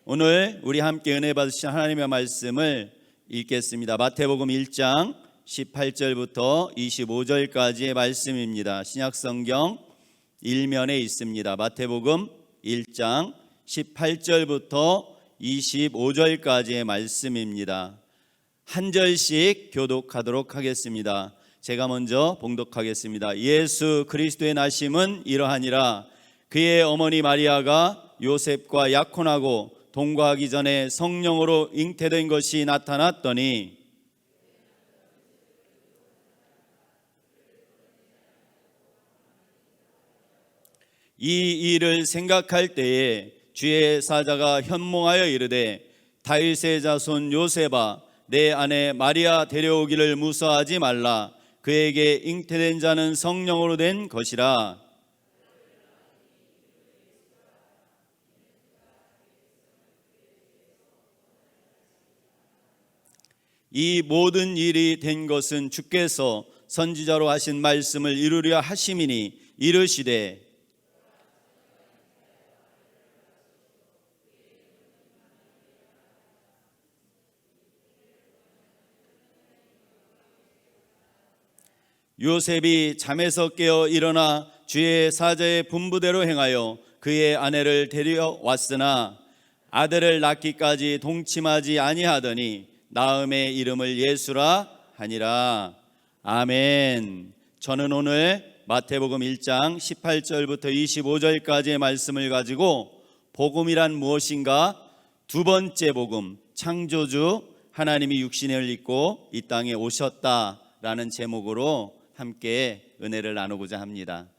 오늘 우리 함께 은혜 받으신 하나님의 말씀을 읽겠습니다. 마태복음 1장 18절부터 25절까지의 말씀입니다. 신약성경 1면에 있습니다. 마태복음 1장 18절부터 25절까지의 말씀입니다. 한 절씩 교독하도록 하겠습니다. 제가 먼저 봉독하겠습니다. 예수 그리스도의 나심은 이러하니라. 그의 어머니 마리아가 요셉과 약혼하고 동거하기 전에 성령으로 잉태된 것이 나타났더니 이 일을 생각할 때에 주의 사자가 현몽하여 이르되 다윗의 자손 요셉아 내 아내 마리아 데려오기를 무서워하지 말라. 그에게 잉태된 자는 성령으로 된 것이라. 이 모든 일이 된 것은 주께서 선지자로 하신 말씀을 이루려 하심이니 이르시되 요셉이 잠에서 깨어 일어나 주의 사자의 분부대로 행하여 그의 아내를 데려왔으나 아들을 낳기까지 동침하지 아니하더니 나음의 이름을 예수라 하니라. 아멘. 저는 오늘 마태복음 1장 18절부터 25절까지의 말씀을 가지고 복음이란 무엇인가? 두 번째 복음, 창조주 하나님이 육신을 입고 이 땅에 오셨다라는 제목으로 함께 은혜를 나누고자 합니다.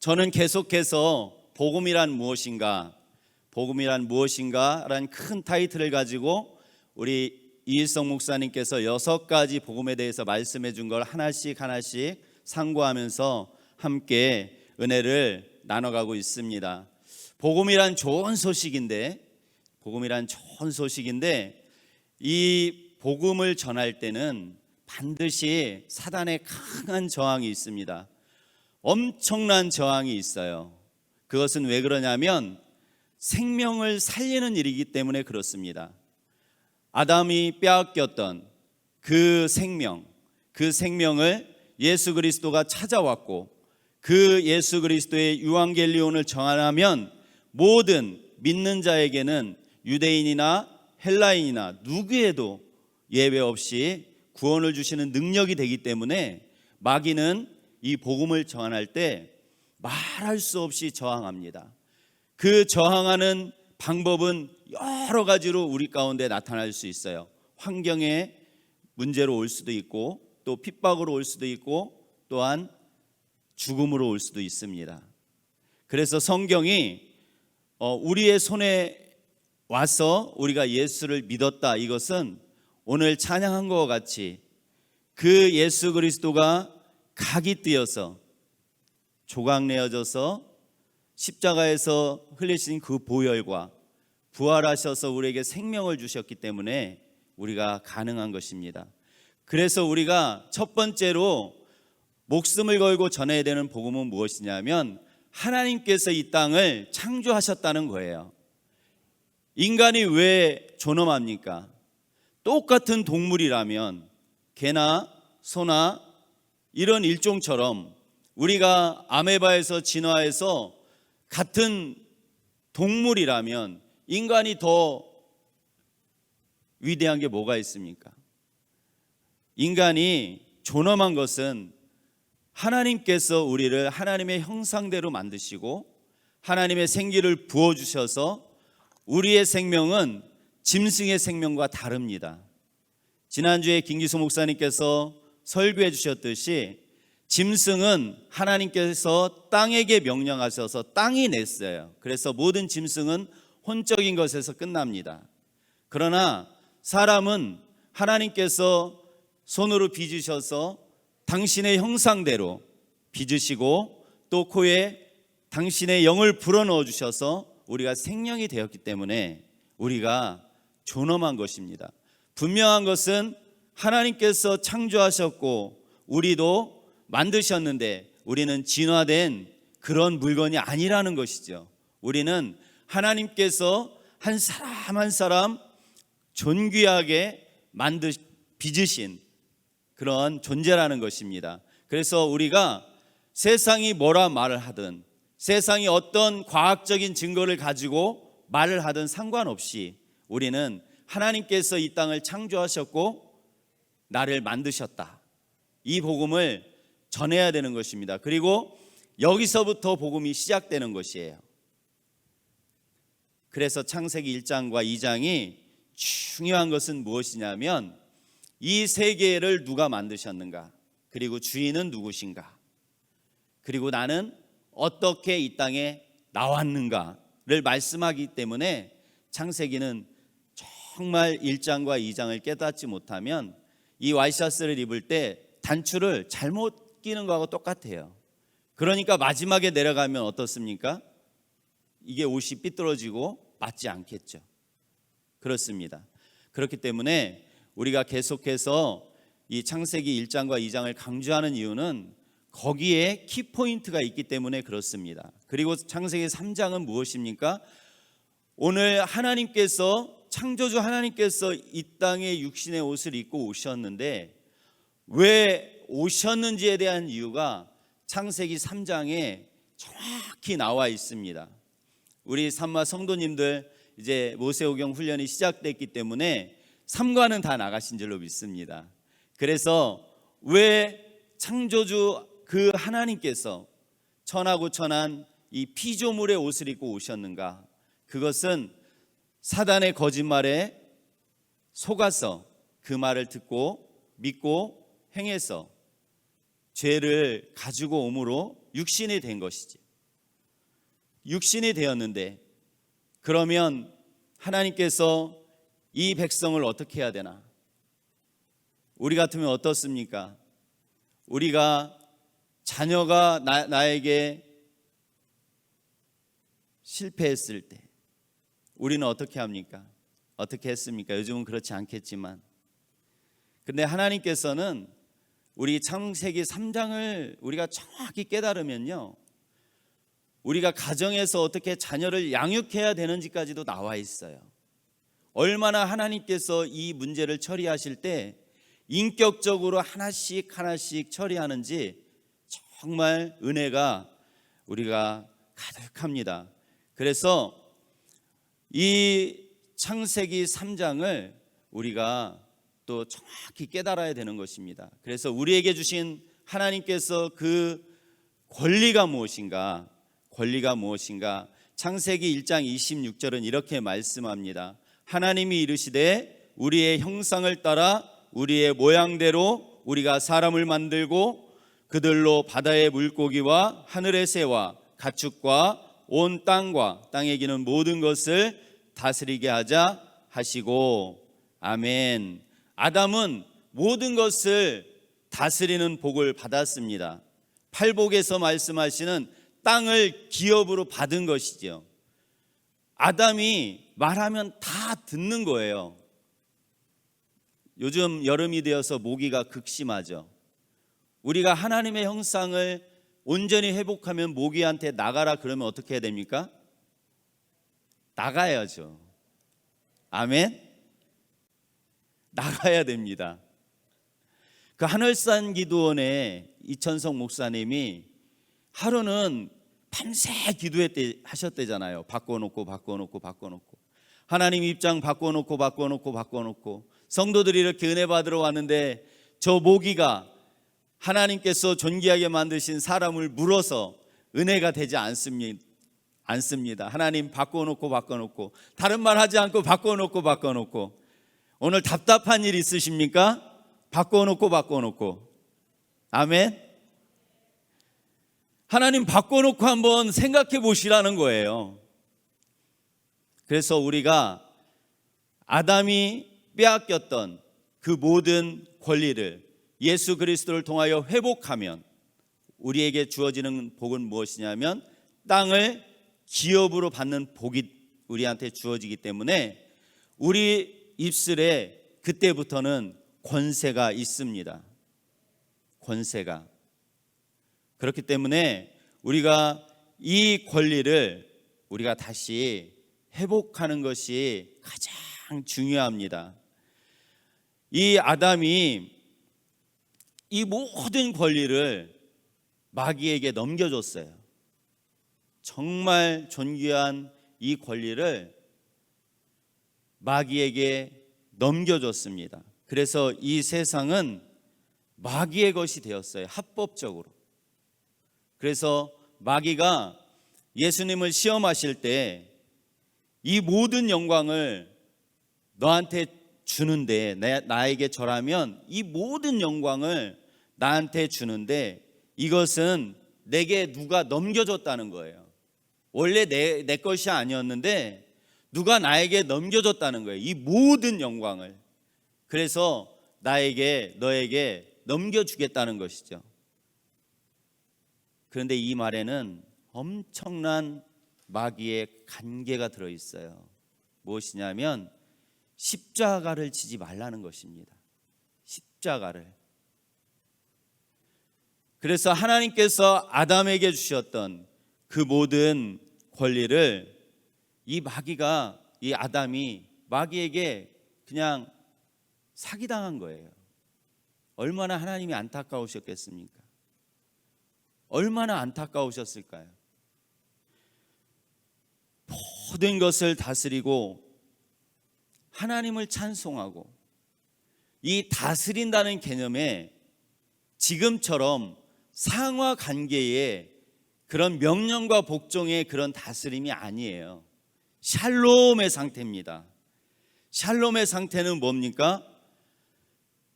저는 계속해서 복음이란 무엇인가, 복음이란 무엇인가라는 큰 타이틀을 가지고 우리 이일성 목사님께서 6가지 복음에 대해서 말씀해 준 걸 하나씩 상고하면서 함께 은혜를 나눠가고 있습니다. 복음이란 좋은 소식인데 이 복음을 전할 때는 반드시 사단의 강한 저항이 있습니다. 엄청난 저항이 있어요. 그것은 왜 그러냐면 생명을 살리는 일이기 때문에 그렇습니다. 아담이 빼앗겼던 그 생명을 예수 그리스도가 찾아왔고 그 예수 그리스도의 유앙겔리온을 전하면 모든 믿는 자에게는 유대인이나 헬라인이나 누구에도 예외 없이 구원을 주시는 능력이 되기 때문에 마귀는 이 복음을 전할 때 말할 수 없이 저항합니다. 그 저항하는 방법은 여러 가지로 우리 가운데 나타날 수 있어요. 환경의 문제로 올 수도 있고 또 핍박으로 올 수도 있고 또한 죽음으로 올 수도 있습니다. 그래서 성경이 우리의 손에 와서 우리가 예수를 믿었다, 이것은 오늘 찬양한 것과 같이 그 예수 그리스도가 각이 띄어서 조각내어져서 십자가에서 흘리신 그 보혈과 부활하셔서 우리에게 생명을 주셨기 때문에 우리가 가능한 것입니다. 그래서 우리가 첫 번째로 목숨을 걸고 전해야 되는 복음은 무엇이냐면 하나님께서 이 땅을 창조하셨다는 거예요. 인간이 왜 존엄합니까? 똑같은 동물이라면 개나 소나 이런 일종처럼 우리가 아메바에서 진화해서 같은 동물이라면 인간이 더 위대한 게 뭐가 있습니까? 인간이 존엄한 것은 하나님께서 우리를 하나님의 형상대로 만드시고 하나님의 생기를 부어주셔서 우리의 생명은 짐승의 생명과 다릅니다. 지난주에 김기수 목사님께서 설교해 주셨듯이 짐승은 하나님께서 땅에게 명령하셔서 땅이 냈어요. 그래서 모든 짐승은 혼적인 것에서 끝납니다. 그러나 사람은 하나님께서 손으로 빚으셔서 당신의 형상대로 빚으시고 또 코에 당신의 영을 불어넣어 주셔서 우리가 생명이 되었기 때문에 우리가 존엄한 것입니다. 분명한 것은 하나님께서 창조하셨고 우리도 만드셨는데 우리는 진화된 그런 물건이 아니라는 것이죠. 우리는 하나님께서 한 사람 한 사람 존귀하게 빚으신 그런 존재라는 것입니다. 그래서 우리가 세상이 뭐라 말을 하든, 세상이 어떤 과학적인 증거를 가지고 말을 하든 상관없이 우리는 하나님께서 이 땅을 창조하셨고 나를 만드셨다, 이 복음을 전해야 되는 것입니다. 그리고 여기서부터 복음이 시작되는 것이에요. 그래서 창세기 1장과 2장이 중요한 것은 무엇이냐면 이 세계를 누가 만드셨는가, 그리고 주인은 누구신가, 그리고 나는 어떻게 이 땅에 나왔는가를 말씀하기 때문에 창세기는 정말 1장과 2장을 깨닫지 못하면 이 와이셔츠를 입을 때 단추를 잘못 끼는 거하고 똑같아요. 그러니까 마지막에 내려가면 어떻습니까? 이게 옷이 삐뚤어지고 맞지 않겠죠. 그렇습니다. 그렇기 때문에 우리가 계속해서 이 창세기 1장과 2장을 강조하는 이유는 거기에 키포인트가 있기 때문에 그렇습니다. 그리고 창세기 3장은 무엇입니까? 오늘 하나님께서, 창조주 하나님께서 이 땅에 육신의 옷을 입고 오셨는데 왜 오셨는지에 대한 이유가 창세기 3장에 정확히 나와 있습니다. 우리 삼마 성도님들 이제 모세오경 훈련이 시작됐기 때문에 삼관은 다 나가신 줄로 믿습니다. 그래서 왜 창조주 그 하나님께서 천하고 천한 이 피조물의 옷을 입고 오셨는가? 그것은 사단의 거짓말에 속아서 그 말을 듣고 믿고 행해서 죄를 가지고 오므로 육신이 된 것이지. 육신이 되었는데 그러면 하나님께서 이 백성을 어떻게 해야 되나? 우리 같으면 어떻습니까? 우리가 자녀가 나에게 실패했을 때 우리는 어떻게 합니까? 어떻게 했습니까? 요즘은 그렇지 않겠지만, 근데 하나님께서는 우리 창세기 3장을 우리가 정확히 깨달으면요, 우리가 가정에서 어떻게 자녀를 양육해야 되는지까지도 나와 있어요. 얼마나 하나님께서 이 문제를 처리하실 때 인격적으로 하나씩 하나씩 처리하는지 정말 은혜가 우리가 가득합니다. 그래서 이 창세기 3장을 우리가 또 정확히 깨달아야 되는 것입니다. 그래서 우리에게 주신 하나님께서 그 권리가 무엇인가? 권리가 무엇인가? 창세기 1장 26절은 이렇게 말씀합니다. 하나님이 이르시되 우리의 형상을 따라 우리의 모양대로 우리가 사람을 만들고 그들로 바다의 물고기와 하늘의 새와 가축과 온 땅과 땅에 기는 모든 것을 다스리게 하자 하시고. 아멘. 아담은 모든 것을 다스리는 복을 받았습니다. 팔복에서 말씀하시는 땅을 기업으로 받은 것이죠. 아담이 말하면 다 듣는 거예요. 요즘 여름이 되어서 모기가 극심하죠. 우리가 하나님의 형상을 온전히 회복하면 모기한테 나가라 그러면 어떻게 해야 됩니까? 나가야죠. 아멘? 나가야 됩니다. 그 하늘산 기도원의 이천성 목사님이 하루는 밤새 하셨대잖아요. 바꿔놓고 하나님 입장 바꿔놓고 성도들이 이렇게 은혜 받으러 왔는데 저 모기가 하나님께서 존귀하게 만드신 사람을 물어서 은혜가 되지 않습니다. 하나님 바꿔놓고 다른 말 하지 않고 바꿔놓고 오늘 답답한 일 있으십니까? 바꿔놓고 아멘. 하나님 바꿔놓고 한번 생각해 보시라는 거예요. 그래서 우리가 아담이 빼앗겼던 그 모든 권리를 예수 그리스도를 통하여 회복하면 우리에게 주어지는 복은 무엇이냐면 땅을 기업으로 받는 복이 우리한테 주어지기 때문에 우리 입술에 그때부터는 권세가 있습니다. 권세가. 그렇기 때문에 우리가 이 권리를 우리가 다시 회복하는 것이 가장 중요합니다. 이 아담이 이 모든 권리를 마귀에게 넘겨줬어요. 정말 존귀한 이 권리를 마귀에게 넘겨줬습니다. 그래서 이 세상은 마귀의 것이 되었어요. 합법적으로. 그래서 마귀가 예수님을 시험하실 때 이 모든 영광을 너한테 주는데, 나에게 절하면 이 모든 영광을 나한테 주는데 이것은 내게 누가 넘겨줬다는 거예요. 원래 내 것이 아니었는데 누가 나에게 넘겨줬다는 거예요. 이 모든 영광을. 그래서 너에게 넘겨주겠다는 것이죠. 그런데 이 말에는 엄청난 마귀의 간계가 들어있어요. 무엇이냐면 십자가를 지지 말라는 것입니다. 십자가를. 그래서 하나님께서 아담에게 주셨던 그 모든 권리를 이 아담이 마귀에게 그냥 사기당한 거예요. 얼마나 하나님이 안타까우셨겠습니까? 얼마나 안타까우셨을까요? 모든 것을 다스리고 하나님을 찬송하고, 이 다스린다는 개념에 지금처럼 상하 관계의 그런 명령과 복종의 그런 다스림이 아니에요. 샬롬의 상태입니다. 샬롬의 상태는 뭡니까?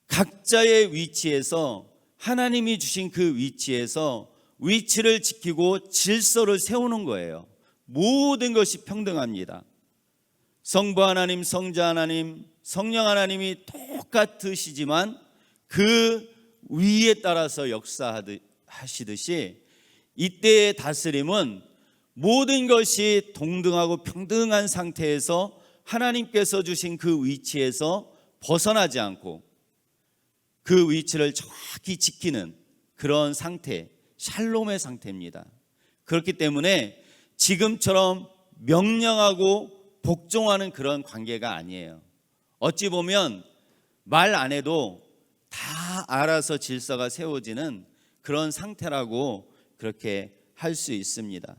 각자의 위치에서, 하나님이 주신 그 위치에서 위치를 지키고 질서를 세우는 거예요. 모든 것이 평등합니다. 성부 하나님, 성자 하나님, 성령 하나님이 똑같으시지만 그 위에 따라서 역사하시듯이 이때의 다스림은 모든 것이 동등하고 평등한 상태에서 하나님께서 주신 그 위치에서 벗어나지 않고 그 위치를 정확히 지키는 그런 상태, 샬롬의 상태입니다. 그렇기 때문에 지금처럼 명령하고 복종하는 그런 관계가 아니에요. 어찌 보면 말 안 해도 다 알아서 질서가 세워지는 그런 상태라고 그렇게 할 수 있습니다.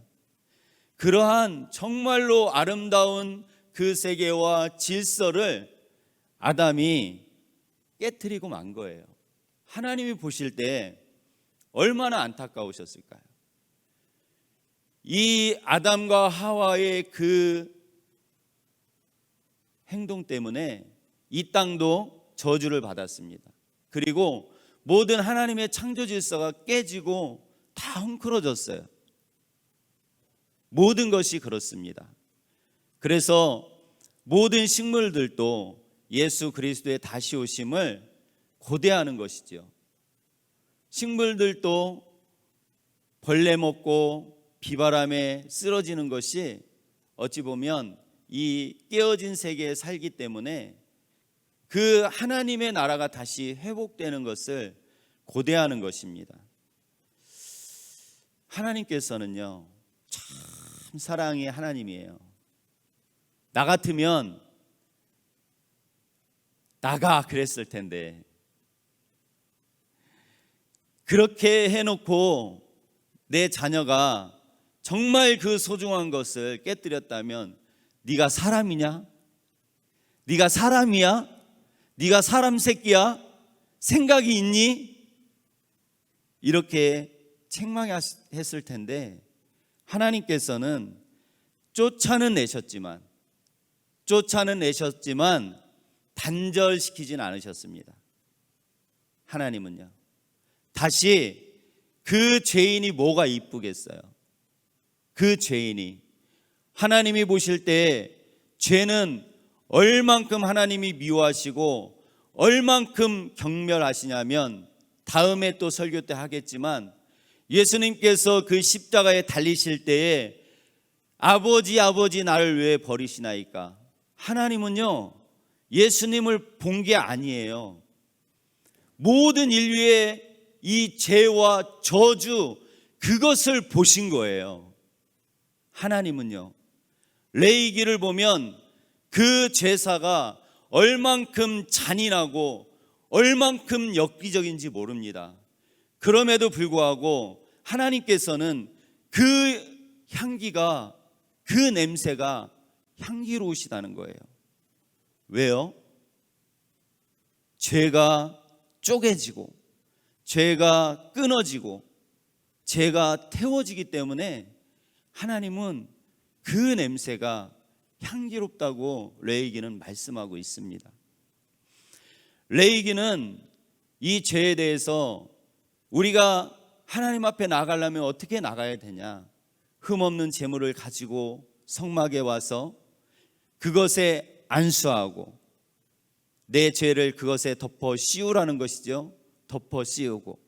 그러한 정말로 아름다운 그 세계와 질서를 아담이 깨트리고 만 거예요. 하나님이 보실 때 얼마나 안타까우셨을까요? 이 아담과 하와의 그 행동 때문에 이 땅도 저주를 받았습니다. 그리고 모든 하나님의 창조 질서가 깨지고 다 헝클어졌어요. 모든 것이 그렇습니다. 그래서 모든 식물들도 예수 그리스도의 다시 오심을 고대하는 것이죠. 식물들도 벌레 먹고 비바람에 쓰러지는 것이 어찌 보면 이 깨어진 세계에 살기 때문에 그 하나님의 나라가 다시 회복되는 것을 고대하는 것입니다. 하나님께서는요, 참 사랑의 하나님이에요. 나 같으면 나가 그랬을 텐데, 그렇게 해놓고 내 자녀가 정말 그 소중한 것을 깨뜨렸다면 네가 사람이냐? 네가 사람이야? 네가 사람 새끼야? 생각이 있니? 이렇게 책망했을 텐데 하나님께서는 쫓아는 내셨지만 단절시키진 않으셨습니다. 하나님은요, 다시 그 죄인이 뭐가 이쁘겠어요? 그 죄인이 하나님이 보실 때 죄는 얼만큼 하나님이 미워하시고 얼만큼 경멸하시냐면, 다음에 또 설교 때 하겠지만 예수님께서 그 십자가에 달리실 때에 아버지 나를 왜 버리시나이까? 하나님은요, 예수님을 본 게 아니에요. 모든 인류의 이 죄와 저주, 그것을 보신 거예요. 하나님은요, 레위기를 보면 그 제사가 얼만큼 잔인하고 얼만큼 엽기적인지 모릅니다. 그럼에도 불구하고 하나님께서는 그 향기가, 그 냄새가 향기로우시다는 거예요. 왜요? 죄가 쪼개지고 죄가 끊어지고 죄가 태워지기 때문에 하나님은 그 냄새가 향기롭다고 레위기는 말씀하고 있습니다. 레위기는 이 죄에 대해서 우리가 하나님 앞에 나가려면 어떻게 나가야 되냐, 흠없는 제물을 가지고 성막에 와서 그것에 안수하고 내 죄를 그것에 덮어 씌우라는 것이죠. 덮어 씌우고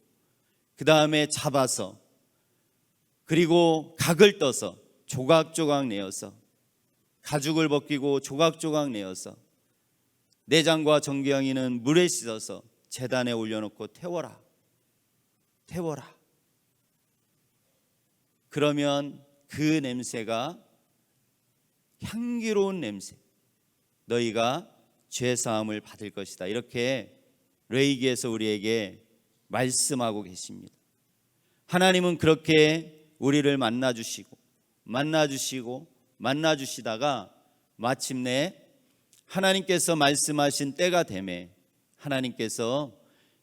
그 다음에 잡아서, 그리고 각을 떠서 조각조각 내어서, 가죽을 벗기고 조각조각 내어서 내장과 정경이는 물에 씻어서 제단에 올려놓고 태워라. 태워라. 그러면 그 냄새가 향기로운 냄새, 너희가 죄사함을 받을 것이다. 이렇게 레위기에서 우리에게 말씀하고 계십니다. 하나님은 그렇게 우리를 만나주시다가 마침내 하나님께서 말씀하신 때가 되매 하나님께서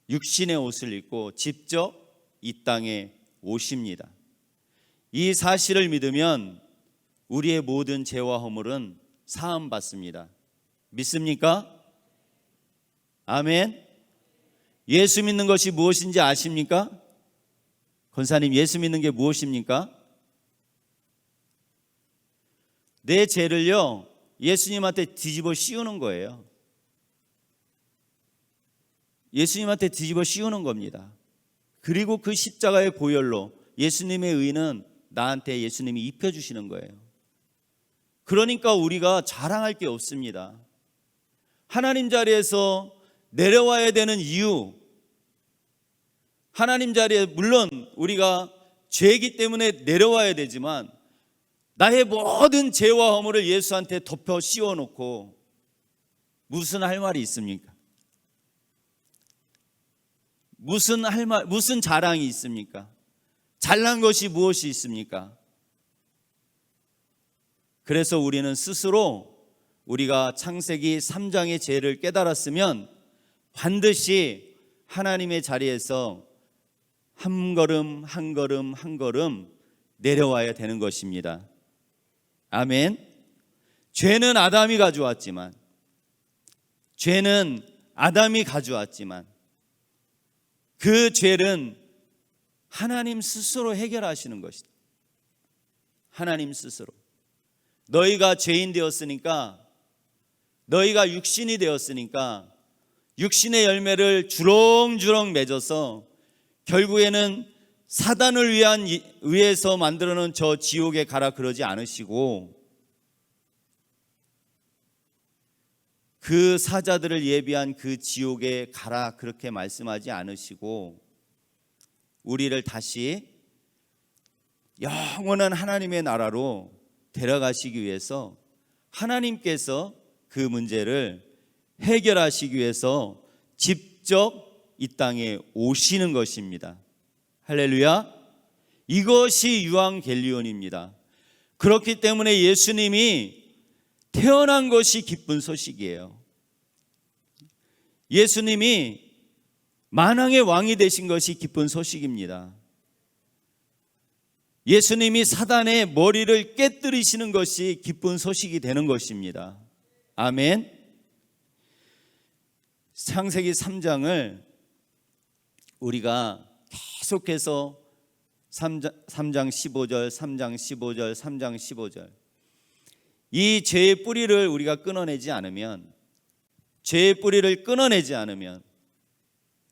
육신의 옷을 입고 직접 이 땅에 오십니다. 이 사실을 믿으면 우리의 모든 죄와 허물은 사함 받습니다. 믿습니까? 아멘. 예수 믿는 것이 무엇인지 아십니까? 권사님, 예수 믿는 게 무엇입니까? 내 죄를요 예수님한테 뒤집어 씌우는 거예요. 예수님한테 뒤집어 씌우는 겁니다. 그리고 그 십자가의 보혈로 예수님의 의는 나한테 예수님이 입혀주시는 거예요. 그러니까 우리가 자랑할 게 없습니다. 하나님 자리에서 내려와야 되는 이유, 하나님 자리에 물론 우리가 죄이기 때문에 내려와야 되지만 나의 모든 죄와 허물을 예수한테 덮어 씌워놓고 무슨 할 말이 있습니까? 무슨 자랑이 있습니까? 잘난 것이 무엇이 있습니까? 그래서 우리는 스스로 우리가 창세기 3장의 죄를 깨달았으면 반드시 하나님의 자리에서 한 걸음 한 걸음 한 걸음 내려와야 되는 것입니다. 아멘. 죄는 아담이 가져왔지만 그 죄는 하나님 스스로 해결하시는 것이다. 하나님 스스로. 너희가 죄인 되었으니까, 너희가 육신이 되었으니까 육신의 열매를 주렁주렁 맺어서 결국에는 사단을 위해서 만들어놓은 저 지옥에 가라 그러지 않으시고, 그 사자들을 예비한 그 지옥에 가라 그렇게 말씀하지 않으시고 우리를 다시 영원한 하나님의 나라로 데려가시기 위해서 하나님께서 그 문제를 해결하시기 위해서 직접 이 땅에 오시는 것입니다. 할렐루야. 이것이 유앙겔리온입니다. 그렇기 때문에 예수님이 태어난 것이 기쁜 소식이에요. 예수님이 만왕의 왕이 되신 것이 기쁜 소식입니다. 예수님이 사단의 머리를 깨뜨리시는 것이 기쁜 소식이 되는 것입니다. 아멘. 창세기 3장을 우리가 계속해서 3장 15절, 3장 15절, 3장 15절 이 죄의 뿌리를 우리가 끊어내지 않으면, 죄의 뿌리를 끊어내지 않으면,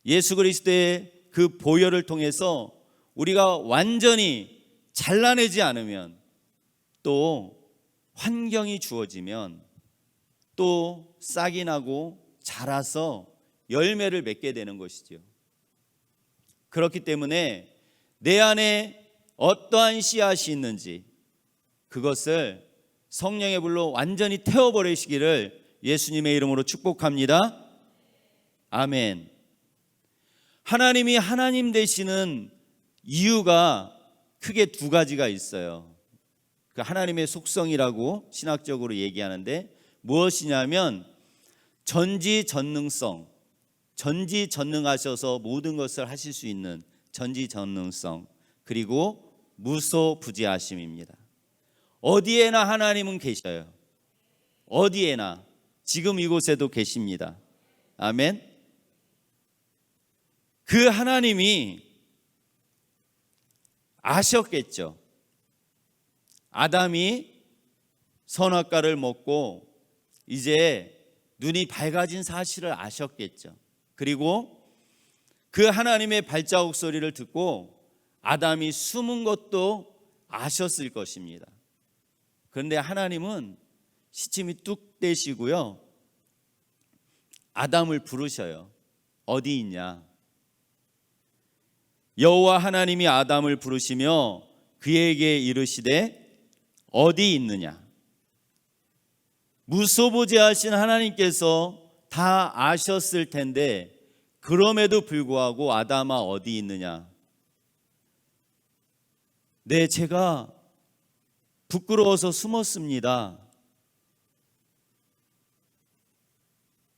예수 그리스도의 그 보혈을 통해서 우리가 완전히 잘라내지 않으면, 또 환경이 주어지면 또 싹이 나고 자라서 열매를 맺게 되는 것이죠. 그렇기 때문에 내 안에 어떠한 씨앗이 있는지 그것을 성령의 불로 완전히 태워버리시기를 예수님의 이름으로 축복합니다. 아멘. 하나님이 하나님 되시는 이유가 크게 두 가지가 있어요. 그 하나님의 속성이라고 신학적으로 얘기하는데 무엇이냐면 전지전능성, 전지전능하셔서 모든 것을 하실 수 있는 전지전능성, 그리고 무소부지하심입니다. 어디에나 하나님은 계셔요. 어디에나, 지금 이곳에도 계십니다. 아멘. 그 하나님이 아셨겠죠. 아담이 선악과를 먹고 이제 눈이 밝아진 사실을 아셨겠죠. 그리고 그 하나님의 발자국 소리를 듣고 아담이 숨은 것도 아셨을 것입니다. 그런데 하나님은 시침이 뚝 떼시고요, 아담을 부르셔요. 어디 있냐? 여호와 하나님이 아담을 부르시며 그에게 이르시되 어디 있느냐? 무소부지하신 하나님께서 다 아셨을 텐데 그럼에도 불구하고 아담아 어디 있느냐? 네, 제가 부끄러워서 숨었습니다.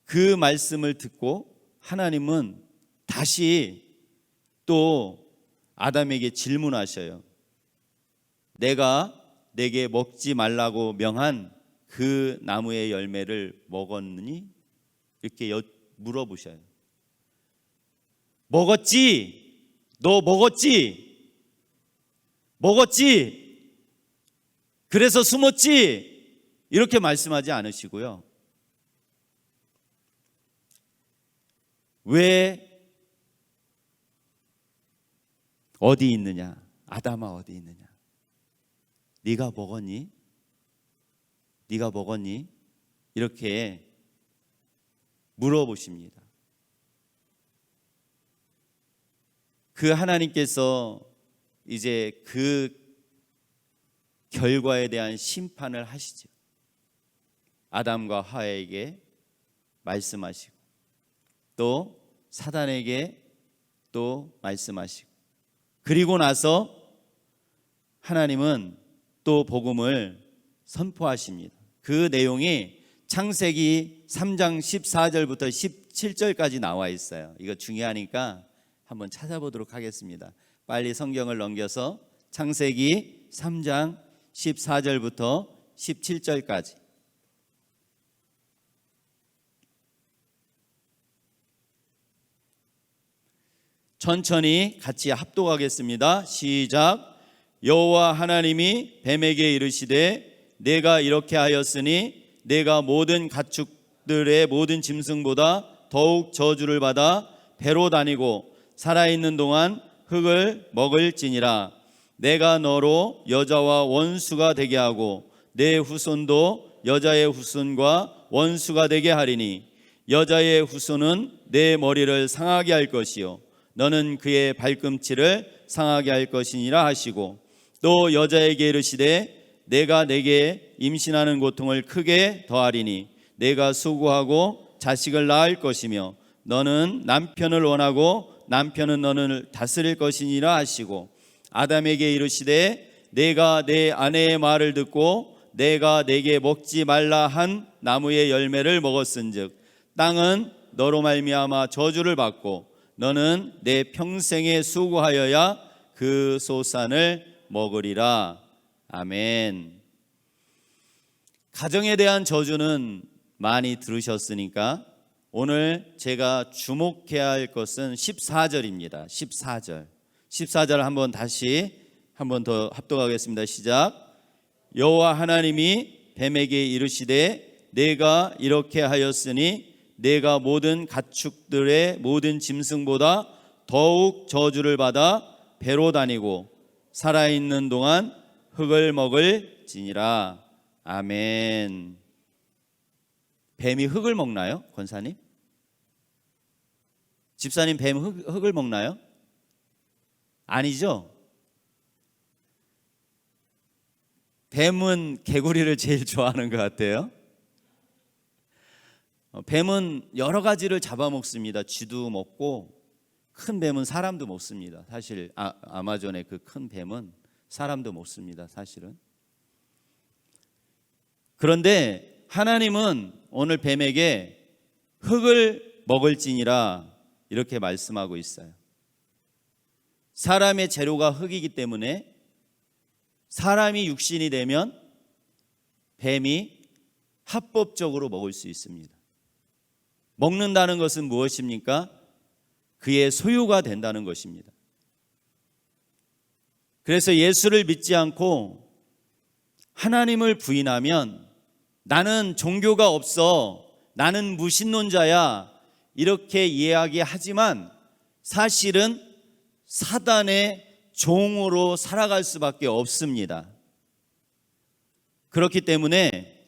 그 말씀을 듣고 하나님은 다시 또 아담에게 질문하셔요. 내가 내게 먹지 말라고 명한 그 나무의 열매를 먹었느니? 이렇게 물어보셔요. 먹었지? 너 먹었지? 먹었지? 그래서 숨었지? 이렇게 말씀하지 않으시고요. 왜 어디 있느냐? 아담아 어디 있느냐? 네가 먹었니? 네가 먹었니? 이렇게 물어보십니다. 그 하나님께서 이제 그 결과에 대한 심판을 하시죠. 아담과 하와에게 말씀하시고 또 사단에게 또 말씀하시고, 그리고 나서 하나님은 또 복음을 선포하십니다. 그 내용이 창세기 3장 14절부터 17절까지 나와 있어요. 이거 중요하니까 한번 찾아보도록 하겠습니다. 빨리 성경을 넘겨서 창세기 3장 14절부터 17절까지. 천천히 같이 합독하겠습니다. 시작. 여호와 하나님이 뱀에게 이르시되 내가 이렇게 하였으니 내가 모든 가축들의 모든 짐승보다 더욱 저주를 받아 배로 다니고 살아있는 동안 흙을 먹을지니라. 내가 너로 여자와 원수가 되게 하고 내 후손도 여자의 후손과 원수가 되게 하리니 여자의 후손은 내 머리를 상하게 할 것이요 너는 그의 발꿈치를 상하게 할 것이니라 하시고, 또 여자에게 이르시되 내가 내게 임신하는 고통을 크게 더하리니 내가 수고하고 자식을 낳을 것이며 너는 남편을 원하고 남편은 너를 다스릴 것이니라 하시고, 아담에게 이르시되 내가 내 아내의 말을 듣고 내가 내게 먹지 말라 한 나무의 열매를 먹었은즉 땅은 너로 말미암아 저주를 받고 너는 내 평생에 수고하여야 그 소산을 먹으리라. 아멘. 가정에 대한 저주는 많이 들으셨으니까 오늘 제가 주목해야 할 것은 14절입니다. 14절 한번 다시 한번 더 합독하겠습니다. 시작. 여호와 하나님이 뱀에게 이르시되 내가 이렇게 하였으니 내가 모든 가축들의 모든 짐승보다 더욱 저주를 받아 배로 다니고 살아있는 동안 흙을 먹을지니라. 아멘. 뱀이 흙을 먹나요? 권사님? 집사님, 뱀 흙을 먹나요? 아니죠? 뱀은 개구리를 제일 좋아하는 것 같아요. 뱀은 여러 가지를 잡아먹습니다. 쥐도 먹고, 큰 뱀은 사람도 먹습니다. 사실 아마존의 그 큰 뱀은 사람도 먹습니다. 사실은. 그런데 하나님은 오늘 뱀에게 흙을 먹을지니라 이렇게 말씀하고 있어요. 사람의 재료가 흙이기 때문에 사람이 육신이 되면 뱀이 합법적으로 먹을 수 있습니다. 먹는다는 것은 무엇입니까? 그의 소유가 된다는 것입니다. 그래서 예수를 믿지 않고 하나님을 부인하면 나는 종교가 없어, 나는 무신론자야 이렇게 이야기하지만 사실은 사단의 종으로 살아갈 수밖에 없습니다. 그렇기 때문에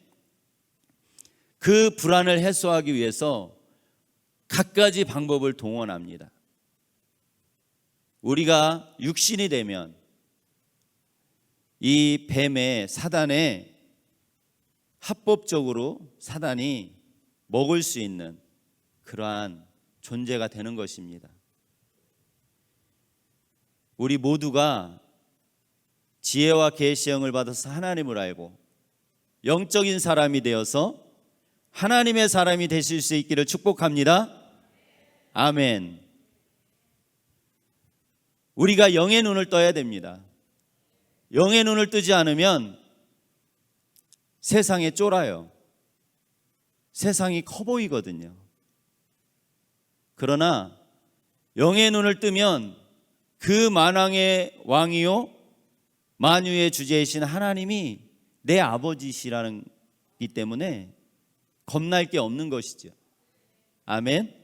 그 불안을 해소하기 위해서 갖가지 방법을 동원합니다. 우리가 육신이 되면 이 뱀의 사단의 합법적으로 사단이 먹을 수 있는 그러한 존재가 되는 것입니다. 우리 모두가 지혜와 계시의 영을 받아서 하나님을 알고 영적인 사람이 되어서 하나님의 사람이 되실 수 있기를 축복합니다. 아멘. 우리가 영의 눈을 떠야 됩니다. 영의 눈을 뜨지 않으면 세상에 쫄아요. 세상이 커 보이거든요. 그러나 영의 눈을 뜨면 그 만왕의 왕이요 만유의 주제이신 하나님이 내 아버지시라는 이 때문에 겁날 게 없는 것이죠. 아멘.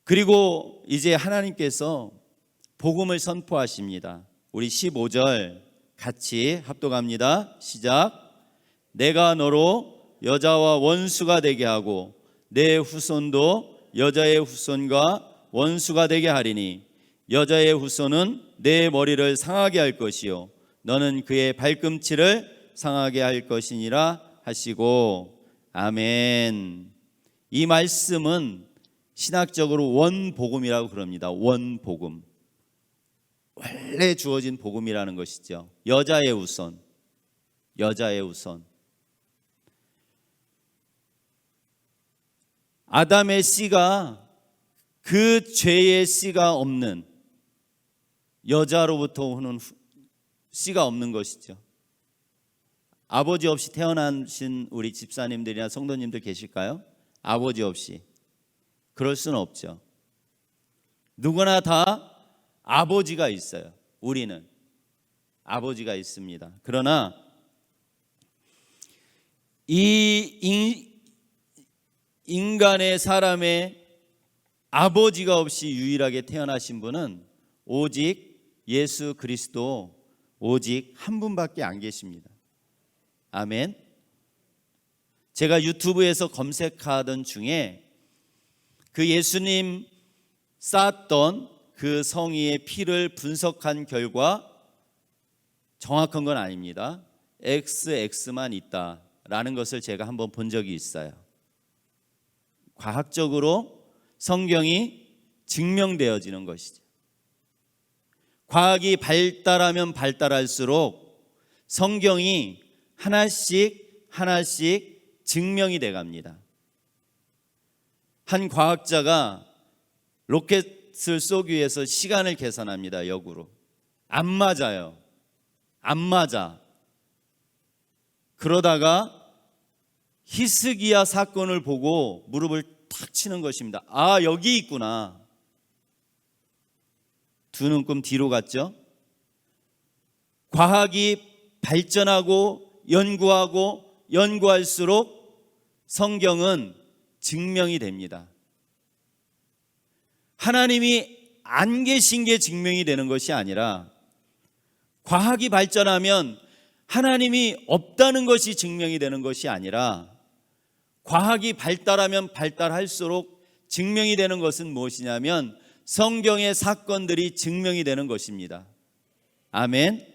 그리고 이제 하나님께서 복음을 선포하십니다. 우리 15절 같이 합독합니다. 시작. 내가 너로 여자와 원수가 되게 하고 내 후손도 여자의 후손과 원수가 되게 하리니 여자의 후손은 내 머리를 상하게 할 것이요 너는 그의 발꿈치를 상하게 할 것이니라 하시고. 아멘. 이 말씀은 신학적으로 원복음이라고 그럽니다. 원복음. 원래 주어진 복음이라는 것이죠. 여자의 후손. 여자의 후손. 아담의 씨가 그 죄의 씨가 없는 여자로부터 오는 씨가 없는 것이죠. 아버지 없이 태어나신 우리 집사님들이나 성도님들 계실까요? 아버지 없이. 그럴 수는 없죠. 누구나 다 아버지가 있어요. 우리는 아버지가 있습니다. 그러나 이 인간의 사람의 아버지가 없이 유일하게 태어나신 분은 오직 예수 그리스도 오직 한 분밖에 안 계십니다. 아멘. 제가 유튜브에서 검색하던 중에 그 예수님 쌓았던 그 성의의 피를 분석한 결과 정확한 건 아닙니다. XX만 있다라는 것을 제가 한번 본 적이 있어요. 과학적으로 성경이 증명되어지는 것이죠. 과학이 발달하면 발달할수록 성경이 하나씩 하나씩 증명이 돼 갑니다. 한 과학자가 로켓을 쏘기 위해서 시간을 계산합니다. 역으로. 안 맞아요. 안 맞아. 그러다가 히스기야 사건을 보고 무릎을 탁 치는 것입니다. 아, 여기 있구나. 두 눈금 뒤로 갔죠. 과학이 발전하고 연구하고 연구할수록 성경은 증명이 됩니다. 하나님이 안 계신 게 증명이 되는 것이 아니라 과학이 발전하면 하나님이 없다는 것이 증명이 되는 것이 아니라 과학이 발달하면 발달할수록 증명이 되는 것은 무엇이냐면 성경의 사건들이 증명이 되는 것입니다. 아멘.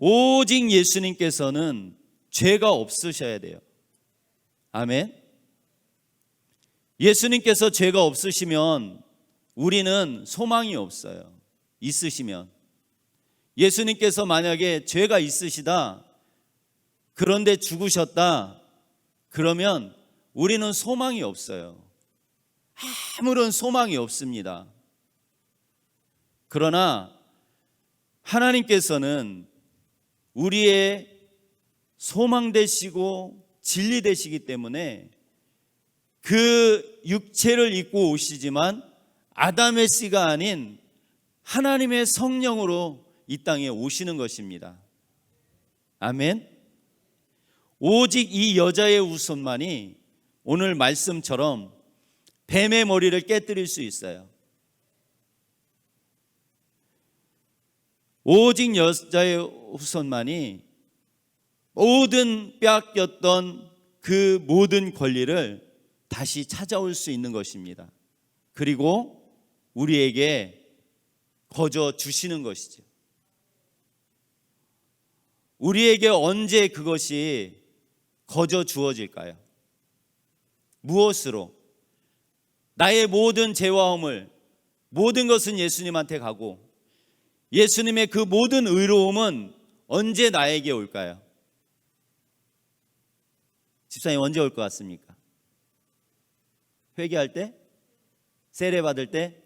오직 예수님께서는 죄가 없으셔야 돼요. 아멘. 예수님께서 죄가 없으시면 우리는 소망이 없어요. 있으시면. 예수님께서 만약에 죄가 있으시다, 그런데 죽으셨다, 그러면 우리는 소망이 없어요. 아무런 소망이 없습니다. 그러나 하나님께서는 우리의 소망 되시고 진리 되시기 때문에 그 육체를 입고 오시지만 아담의 씨가 아닌 하나님의 성령으로 이 땅에 오시는 것입니다. 아멘. 오직 이 여자의 후손만이 오늘 말씀처럼 뱀의 머리를 깨뜨릴 수 있어요. 오직 여자의 후손만이 모든 빼앗겼던 그 모든 권리를 다시 찾아올 수 있는 것입니다. 그리고 우리에게 거저 주시는 것이죠. 우리에게 언제 그것이 거저 주어질까요? 무엇으로? 나의 모든 죄와 허물, 모든 것은 예수님한테 가고 예수님의 그 모든 의로움은 언제 나에게 올까요? 집사님 언제 올 것 같습니까? 회개할 때? 세례 받을 때?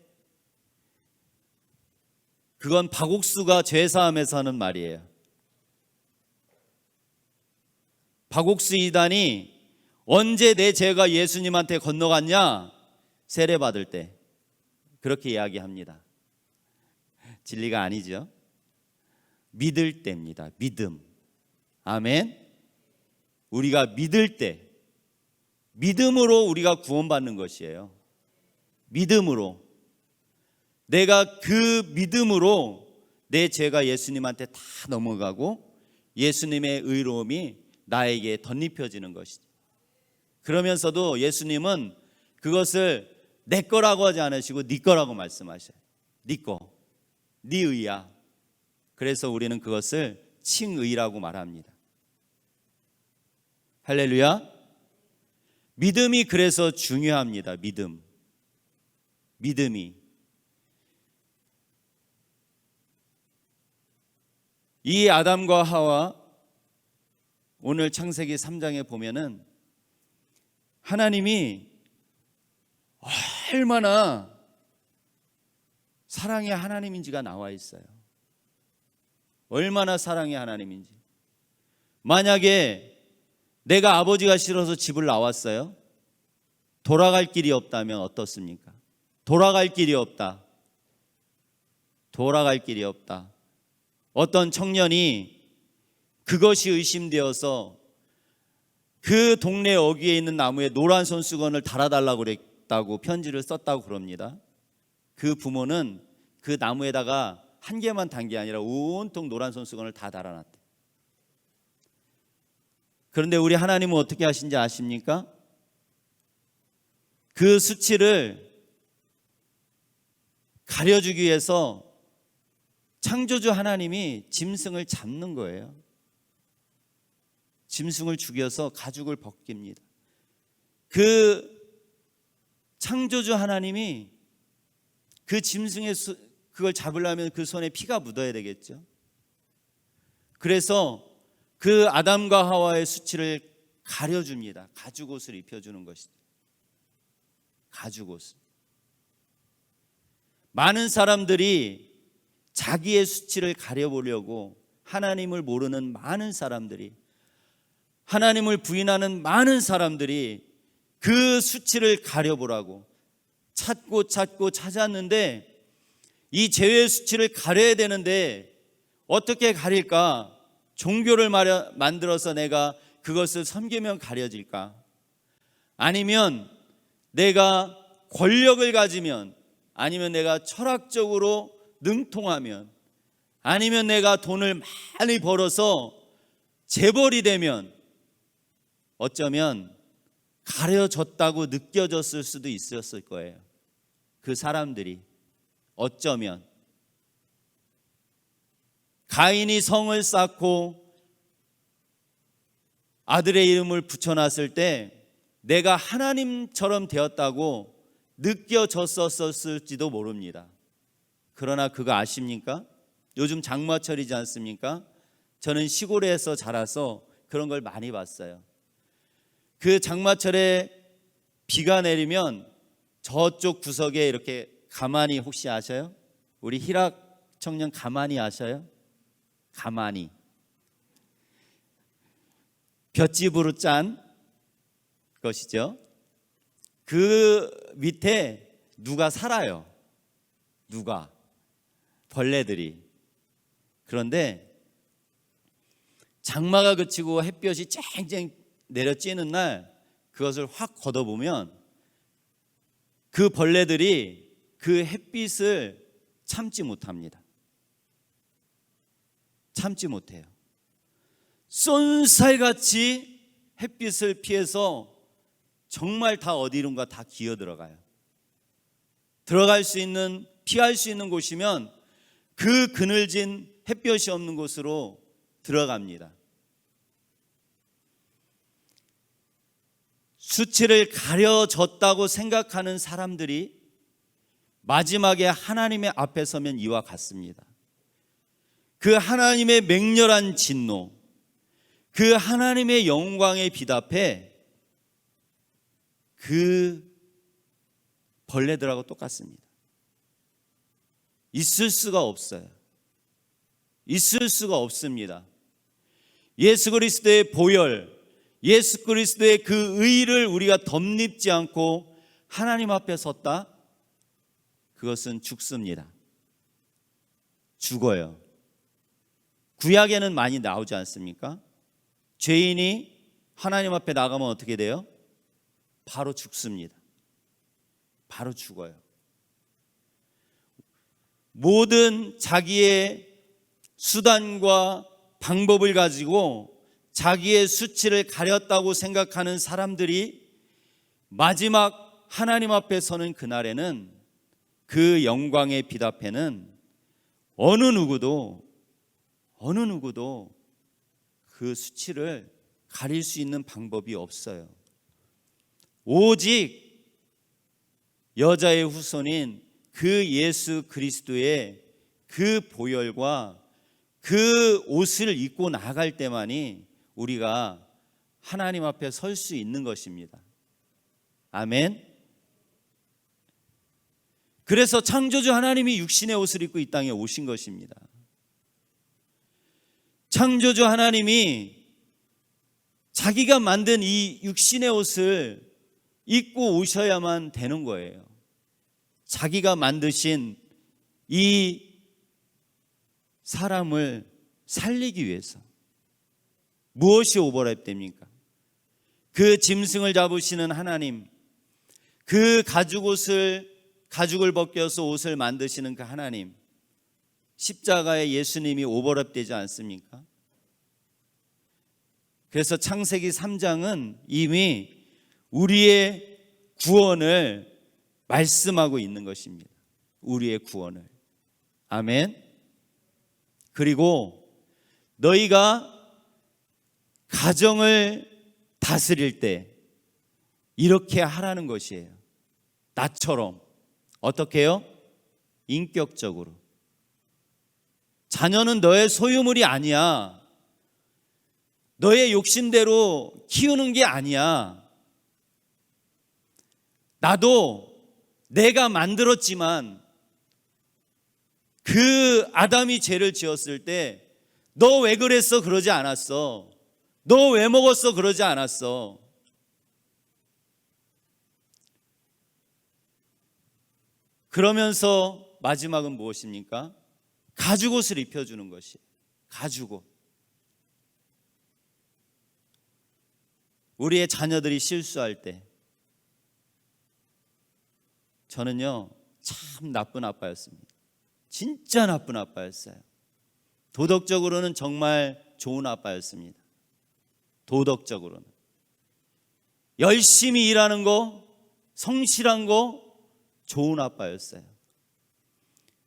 그건 박옥수가 죄사함에서 하는 말이에요. 박옥수 이단이 언제 내 죄가 예수님한테 건너갔냐? 세례 받을 때. 그렇게 이야기합니다. 진리가 아니죠. 믿을 때입니다. 믿음. 아멘. 우리가 믿을 때, 믿음으로 우리가 구원받는 것이에요. 믿음으로. 내가 그 믿음으로 내 죄가 예수님한테 다 넘어가고 예수님의 의로움이 나에게 덧입혀지는 것이죠. 그러면서도 예수님은 그것을 내 거라고 하지 않으시고 네 거라고 말씀하셔요. 네 거, 네 의야. 그래서 우리는 그것을 칭의라고 말합니다. 할렐루야. 믿음이 그래서 중요합니다. 믿음이. 이 아담과 하와, 오늘 창세기 3장에 보면은 하나님이 얼마나 사랑의 하나님인지가 나와 있어요. 얼마나 사랑의 하나님인지. 만약에 내가 아버지가 싫어서 집을 나왔어요. 돌아갈 길이 없다면 어떻습니까? 돌아갈 길이 없다. 어떤 청년이 그것이 의심되어서 그 동네 어귀에 있는 나무에 노란 손수건을 달아달라고 그랬다고 편지를 썼다고 그럽니다. 그 부모는 그 나무에다가 한 개만 단 게 아니라 온통 노란 손수건을 다 달아놨대. 그런데 우리 하나님은 어떻게 하신지 아십니까? 그 수치를 가려주기 위해서 창조주 하나님이 짐승을 잡는 거예요. 짐승을 죽여서 가죽을 벗깁니다. 그 창조주 하나님이 그 짐승의 그걸 잡으려면 그 손에 피가 묻어야 되겠죠. 그래서 그 아담과 하와의 수치를 가려줍니다. 가죽옷을 입혀주는 것이죠. 가죽옷. 많은 사람들이 자기의 수치를 가려보려고 하나님을 모르는 많은 사람들이, 하나님을 부인하는 많은 사람들이 그 수치를 가려보라고 찾고 찾았는데, 이 죄의 수치를 가려야 되는데 어떻게 가릴까? 종교를 만들어서 내가 그것을 섬기면 가려질까? 아니면 내가 권력을 가지면, 아니면 내가 철학적으로 능통하면, 아니면 내가 돈을 많이 벌어서 재벌이 되면 어쩌면 가려졌다고 느껴졌을 수도 있었을 거예요. 그 사람들이 어쩌면. 가인이 성을 쌓고 아들의 이름을 붙여놨을 때 내가 하나님처럼 되었다고 느껴졌었을지도 모릅니다. 그러나 그거 아십니까? 요즘 장마철이지 않습니까? 저는 시골에서 자라서 그런 걸 많이 봤어요. 그 장마철에 비가 내리면 저쪽 구석에 이렇게 가만히 혹시 아셔요? 우리 희락 청년 가만히 아셔요? 가만히 볏짚으로 짠 것이죠. 그 밑에 누가 살아요. 누가? 벌레들이. 그런데 장마가 그치고 햇볕이 쨍쨍 내려쬐는 날 그것을 확 걷어보면 그 벌레들이 그 햇빛을 참지 못합니다. 참지 못해요. 쏜살같이 햇빛을 피해서 정말 다 어디론가 다 기어 들어가요. 들어갈 수 있는, 피할 수 있는 곳이면 그 그늘진 햇볕이 없는 곳으로 들어갑니다. 수치를 가려졌다고 생각하는 사람들이 마지막에 하나님의 앞에 서면 이와 같습니다. 그 하나님의 맹렬한 진노, 그 하나님의 영광의 빛 앞에 그 벌레들하고 똑같습니다. 있을 수가 없어요. 있을 수가 없습니다. 예수 그리스도의 보혈, 예수 그리스도의 그 의를 우리가 덧입지 않고 하나님 앞에 섰다? 그것은 죽습니다. 죽어요. 구약에는 많이 나오지 않습니까? 죄인이 하나님 앞에 나가면 어떻게 돼요? 바로 죽습니다. 바로 죽어요. 모든 자기의 수단과 방법을 가지고 자기의 수치를 가렸다고 생각하는 사람들이 마지막 하나님 앞에 서는 그날에는 그 영광의 빛 앞에는 어느 누구도 그 수치를 가릴 수 있는 방법이 없어요. 오직 여자의 후손인 그 예수 그리스도의 그 보혈과 그 옷을 입고 나갈 때만이 우리가 하나님 앞에 설 수 있는 것입니다. 아멘. 그래서 창조주 하나님이 육신의 옷을 입고 이 땅에 오신 것입니다. 창조주 하나님이 자기가 만든 이 육신의 옷을 입고 오셔야만 되는 거예요. 자기가 만드신 이 사람을 살리기 위해서. 무엇이 오버랩됩니까? 그 짐승을 잡으시는 하나님, 그 가죽을 벗겨서 옷을 만드시는 그 하나님, 십자가에 예수님이 오버랩되지 않습니까? 그래서 창세기 3장은 이미 우리의 구원을 말씀하고 있는 것입니다. 우리의 구원을. 아멘. 그리고 너희가 가정을 다스릴 때 이렇게 하라는 것이에요. 나처럼. 어떻게 해요? 인격적으로. 자녀는 너의 소유물이 아니야. 너의 욕심대로 키우는 게 아니야. 나도 내가 만들었지만 그 아담이 죄를 지었을 때 너 왜 그랬어? 그러지 않았어. 너 왜 먹었어? 그러지 않았어. 그러면서 마지막은 무엇입니까? 가죽옷을 입혀주는 것이에요. 가죽옷. 우리의 자녀들이 실수할 때 저는요 참 나쁜 아빠였습니다. 진짜 나쁜 아빠였어요. 도덕적으로는 정말 좋은 아빠였습니다. 도덕적으로는 열심히 일하는 거, 성실한 거 좋은 아빠였어요.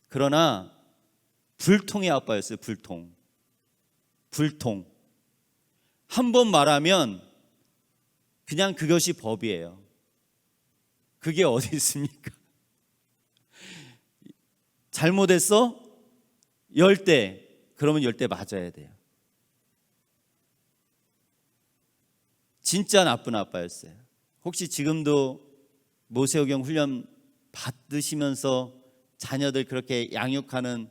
그러나 불통의 아빠였어요. 불통. 한 번 말하면 그냥 그것이 법이에요. 그게 어디 있습니까? 잘못했어? 10대. 그러면 10대 맞아야 돼요. 진짜 나쁜 아빠였어요. 혹시 지금도 모세오경 훈련 받으시면서 자녀들 그렇게 양육하는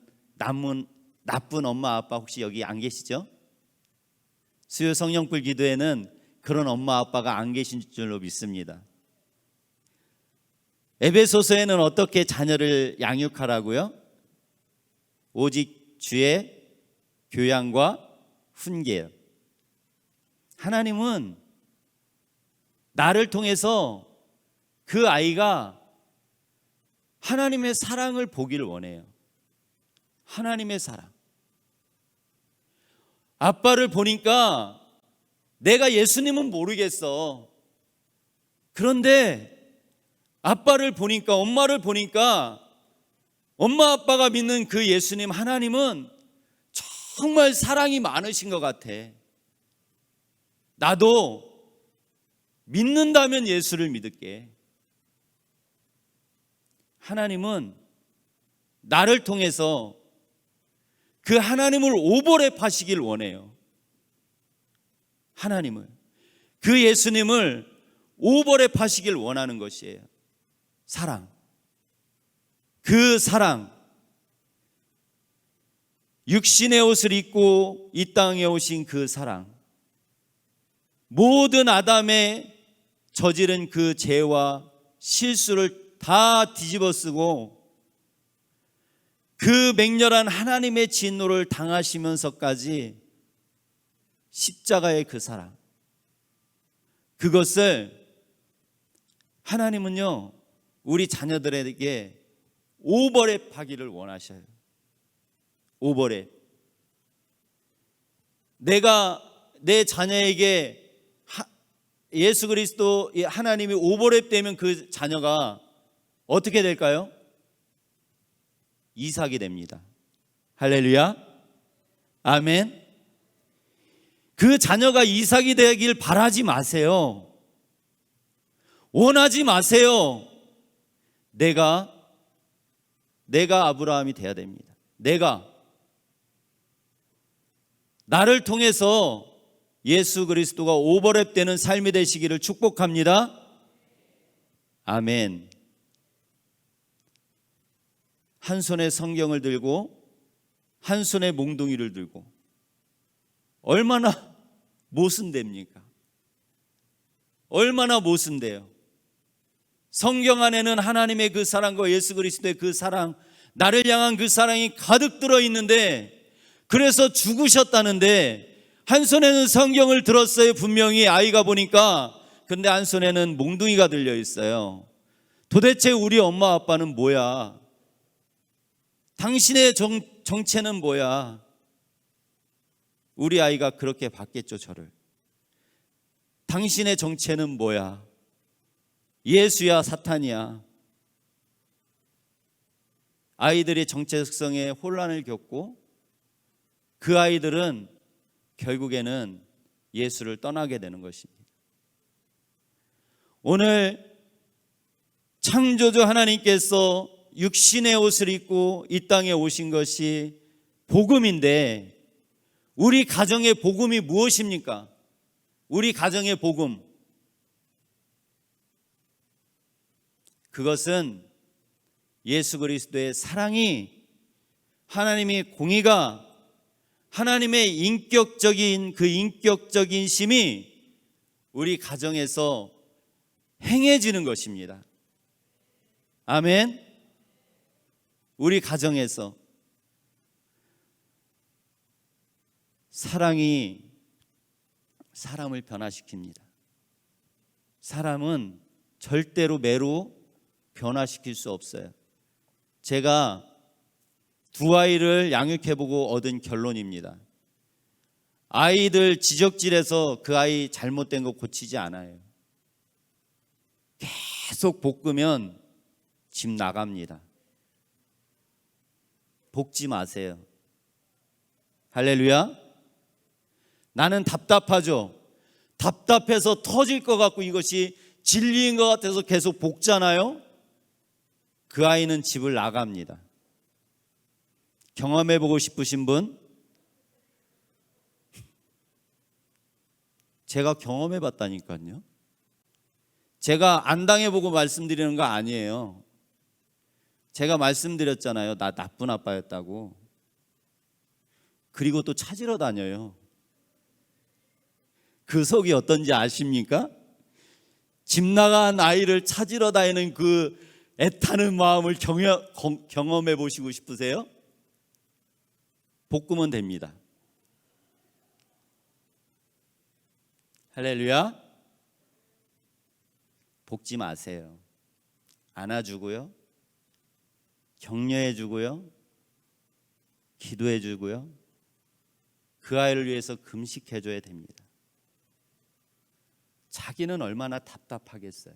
나쁜 엄마 아빠 혹시 여기 안 계시죠? 수요 성령불 기도에는 그런 엄마 아빠가 안 계신 줄로 믿습니다. 에베소서에는 어떻게 자녀를 양육하라고요? 오직 주의 교양과 훈계요. 하나님은 나를 통해서 그 아이가 하나님의 사랑을 보기를 원해요. 하나님의 사랑. 아빠를 보니까 내가 예수님은 모르겠어. 그런데 아빠를 보니까, 엄마를 보니까 엄마 아빠가 믿는 그 예수님 하나님은 정말 사랑이 많으신 것 같아. 나도 믿는다면 예수를 믿을게. 하나님은 나를 통해서 그 하나님을 오버랩하시길 원해요. 하나님을, 그 예수님을 오버랩하시길 원하는 것이에요. 사랑. 그 사랑. 육신의 옷을 입고 이 땅에 오신 그 사랑. 모든 아담의 저지른 그 죄와 실수를 다 뒤집어쓰고 그 맹렬한 하나님의 진노를 당하시면서까지 십자가의 그 사랑, 그것을 하나님은요 우리 자녀들에게 오버랩 하기를 원하셔요. 오버랩. 내가 내 자녀에게 예수 그리스도 하나님이 오버랩 되면 그 자녀가 어떻게 될까요? 이삭이 됩니다. 할렐루야. 아멘. 그 자녀가 이삭이 되길 바라지 마세요. 원하지 마세요. 내가 아브라함이 돼야 됩니다. 나를 통해서 예수 그리스도가 오버랩 되는 삶이 되시기를 축복합니다. 아멘. 한 손에 성경을 들고 한 손에 몽둥이를 들고 얼마나 모순됩니까? 얼마나 모순돼요. 성경 안에는 하나님의 그 사랑과 예수 그리스도의 그 사랑, 나를 향한 그 사랑이 가득 들어있는데, 그래서 죽으셨다는데 한 손에는 성경을 들었어요. 분명히 아이가 보니까. 근데 한 손에는 몽둥이가 들려 있어요. 도대체 우리 엄마 아빠는 뭐야? 당신의 정체는 뭐야? 우리 아이가 그렇게 받겠죠, 저를. 당신의 정체는 뭐야? 예수야, 사탄이야? 아이들이 정체성에 혼란을 겪고 그 아이들은 결국에는 예수를 떠나게 되는 것입니다. 오늘 창조주 하나님께서 육신의 옷을 입고 이 땅에 오신 것이 복음인데, 우리 가정의 복음이 무엇입니까? 우리 가정의 복음, 그것은 예수 그리스도의 사랑이, 하나님의 공의가, 하나님의 인격적인 그 인격적인 심이 우리 가정에서 행해지는 것입니다. 아멘. 우리 가정에서 사랑이 사람을 변화시킵니다. 사람은 절대로 매로 변화시킬 수 없어요. 제가 두 아이를 양육해보고 얻은 결론입니다. 아이들 지적질해서 그 아이 잘못된 거 고치지 않아요. 계속 볶으면 집 나갑니다. 볶지 마세요. 할렐루야. 나는 답답하죠. 답답해서 터질 것 같고 이것이 진리인 것 같아서 계속 볶잖아요. 그 아이는 집을 나갑니다. 경험해보고 싶으신 분? 제가 경험해봤다니까요. 제가 안 당해보고 말씀드리는 거 아니에요. 제가 말씀드렸잖아요. 나 나쁜 아빠였다고. 그리고 또 찾으러 다녀요. 그 속이 어떤지 아십니까? 집 나간 아이를 찾으러 다니는 그 애타는 마음을 경험해 보시고 싶으세요? 볶으면 됩니다. 할렐루야. 볶지 마세요. 안아주고요, 격려해주고요, 기도해주고요, 그 아이를 위해서 금식해줘야 됩니다. 자기는 얼마나 답답하겠어요.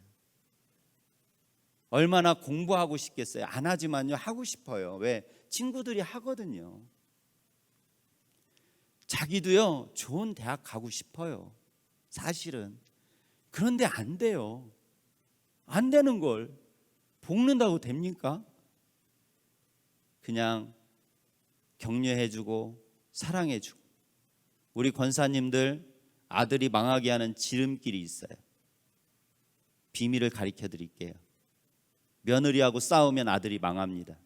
얼마나 공부하고 싶겠어요. 안 하지만요, 하고 싶어요. 왜? 친구들이 하거든요. 자기도요, 좋은 대학 가고 싶어요. 사실은. 그런데 안 돼요. 안 되는 걸 볶는다고 됩니까? 그냥 격려해주고 사랑해주고. 우리 권사님들 아들이 망하게 하는 지름길이 있어요. 비밀을 가르쳐 드릴게요. 며느리하고 싸우면 아들이 망합니다.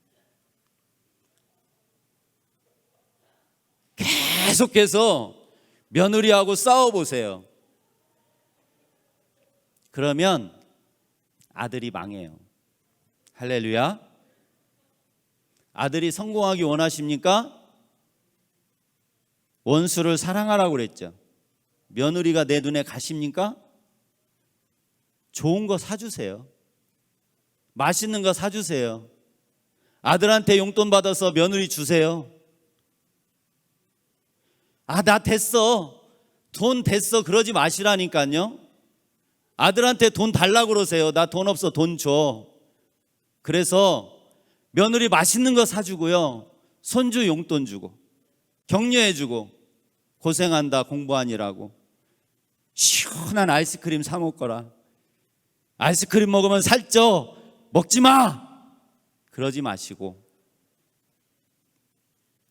계속해서 며느리하고 싸워보세요. 그러면 아들이 망해요. 할렐루야. 아들이 성공하기 원하십니까? 원수를 사랑하라고 그랬죠. 며느리가 내 눈에 가십니까? 좋은 거 사주세요. 맛있는 거 사주세요. 아들한테 용돈 받아서 며느리 주세요. 아, 나 됐어. 돈 됐어. 그러지 마시라니까요. 아들한테 돈 달라고 그러세요. 나 돈 없어. 돈 줘. 그래서 며느리 맛있는 거 사주고요, 손주 용돈 주고 격려해주고, 고생한다 공부하니라고, 시원한 아이스크림 사 먹거라. 아이스크림 먹으면 살쪄. 먹지 마. 그러지 마시고,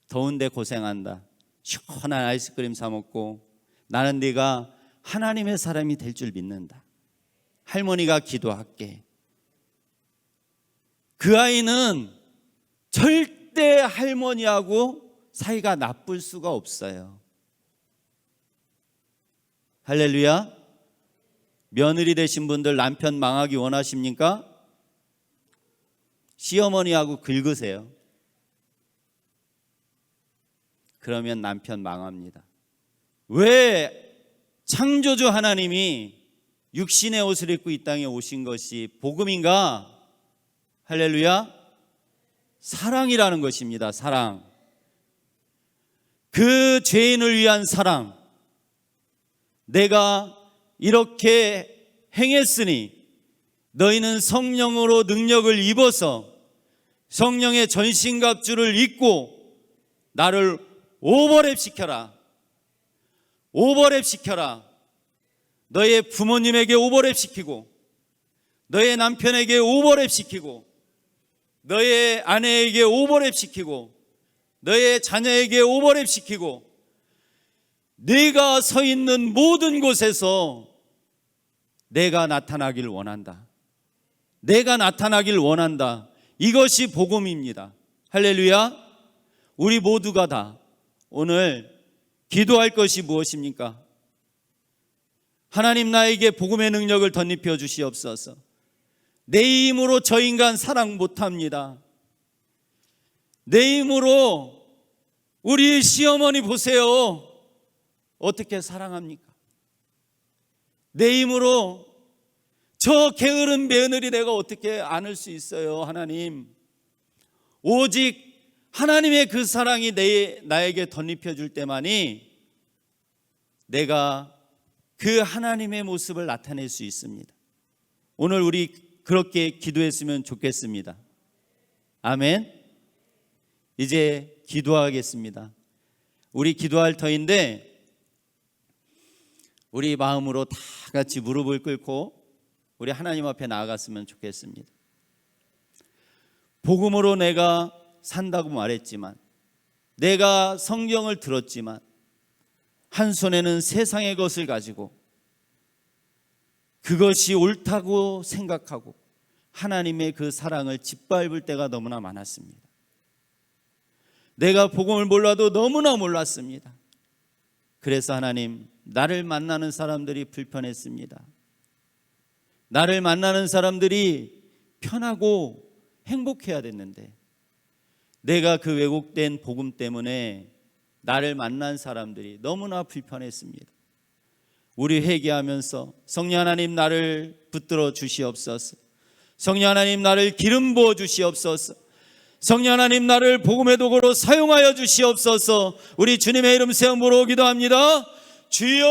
더운데 고생한다. 시원한 아이스크림 사 먹고, 나는 네가 하나님의 사람이 될 줄 믿는다. 할머니가 기도할게. 그 아이는 절대 할머니하고 사이가 나쁠 수가 없어요. 할렐루야. 며느리 되신 분들 남편 망하기 원하십니까? 시어머니하고 긁으세요. 그러면 남편 망합니다. 왜 창조주 하나님이 육신의 옷을 입고 이 땅에 오신 것이 복음인가? 할렐루야. 사랑이라는 것입니다. 사랑. 그 죄인을 위한 사랑. 내가 이렇게 행했으니 너희는 성령으로 능력을 입어서 성령의 전신갑주를 입고 나를 오버랩 시켜라. 오버랩 시켜라. 너의 부모님에게 오버랩 시키고, 너의 남편에게 오버랩 시키고, 너의 아내에게 오버랩 시키고, 너의 자녀에게 오버랩 시키고, 네가 서 있는 모든 곳에서 내가 나타나길 원한다. 내가 나타나길 원한다. 이것이 복음입니다. 할렐루야. 우리 모두가 다 오늘 기도할 것이 무엇입니까? 하나님, 나에게 복음의 능력을 덧입혀 주시옵소서. 내 힘으로 저 인간 사랑 못합니다. 내 힘으로 우리 시어머니 보세요. 어떻게 사랑합니까? 내 힘으로 저 게으른 며느리 내가 어떻게 안을 수 있어요? 하나님, 오직 하나님의 그 사랑이 나에게 덧입혀 줄 때만이 내가 그 하나님의 모습을 나타낼 수 있습니다. 오늘 우리 그렇게 기도했으면 좋겠습니다. 아멘. 이제 기도하겠습니다. 우리 기도할 터인데 우리 마음으로 다 같이 무릎을 꿇고 우리 하나님 앞에 나아갔으면 좋겠습니다. 복음으로 내가 산다고 말했지만, 내가 성경을 들었지만, 한 손에는 세상의 것을 가지고 그것이 옳다고 생각하고 하나님의 그 사랑을 짓밟을 때가 너무나 많았습니다. 내가 복음을 몰라도 너무나 몰랐습니다. 그래서 하나님, 나를 만나는 사람들이 불편했습니다. 나를 만나는 사람들이 편하고 행복해야 됐는데 내가 그 왜곡된 복음 때문에 나를 만난 사람들이 너무나 불편했습니다. 우리 회개하면서 성령 하나님 나를 붙들어 주시옵소서. 성령 하나님 나를 기름 부어 주시옵소서. 성령 하나님 나를 복음의 도구로 사용하여 주시옵소서. 우리 주님의 이름 세움으로 기도합니다. 주여,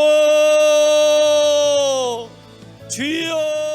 주여.